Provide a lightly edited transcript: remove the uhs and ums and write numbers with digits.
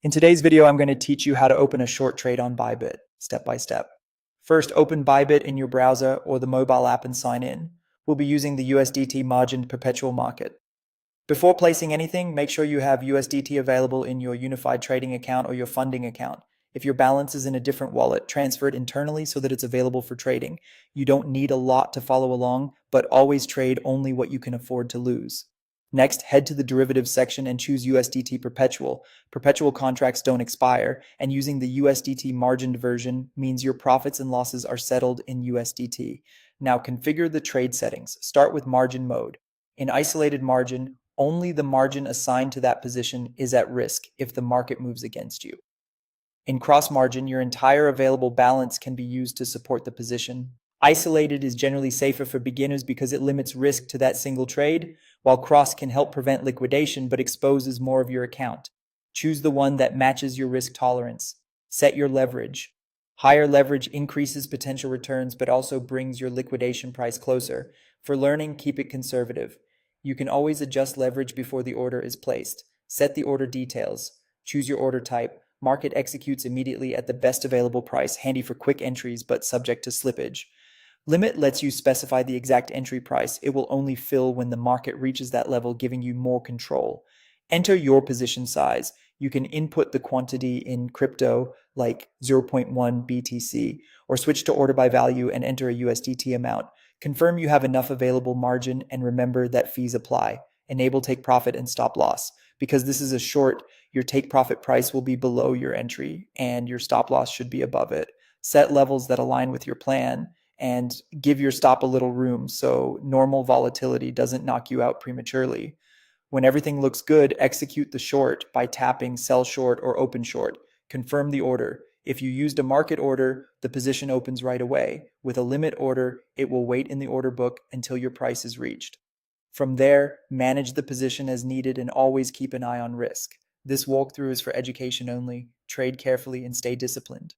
In today's video, I'm going to teach you how to open a short trade on Bybit, step by step. First, open Bybit in your browser or the mobile app and sign in. We'll be using the USDT margined perpetual market. Before placing anything, make sure you have USDT available in your unified trading account or your funding account. If your balance is in a different wallet, transfer it internally so that it's available for trading. You don't need a lot to follow along, but always trade only what you can afford to lose. Next, head to the derivatives section and choose USDT perpetual. Perpetual contracts don't expire, and using the USDT margined version means your profits and losses are settled in USDT. Now configure the trade settings. Start with margin mode. In isolated margin, only the margin assigned to that position is at risk if the market moves against you. In cross margin, your entire available balance can be used to support the position. Isolated is generally safer for beginners because it limits risk to that single trade, while cross can help prevent liquidation but exposes more of your account. Choose the one that matches your risk tolerance. Set your leverage. Higher leverage increases potential returns but also brings your liquidation price closer. For learning, keep it conservative. You can always adjust leverage before the order is placed. Set the order details. Choose your order type. Market executes immediately at the best available price, handy for quick entries but subject to slippage. Limit lets you specify the exact entry price. It will only fill when the market reaches that level, giving you more control. Enter your position size. You can input the quantity in crypto like 0.1 BTC or switch to order by value and enter a USDT amount. Confirm you have enough available margin and remember that fees apply. Enable take profit and stop loss. Because this is a short, your take profit price will be below your entry and your stop loss should be above it. Set levels that align with your plan and give your stop a little room so normal volatility doesn't knock you out prematurely. When everything looks good, execute the short by tapping sell short or open short. Confirm the order. If you used a market order, the position opens right away. With a limit order, it will wait in the order book until your price is reached. From there, manage the position as needed and always keep an eye on risk. This walkthrough is for education only. Trade carefully and stay disciplined.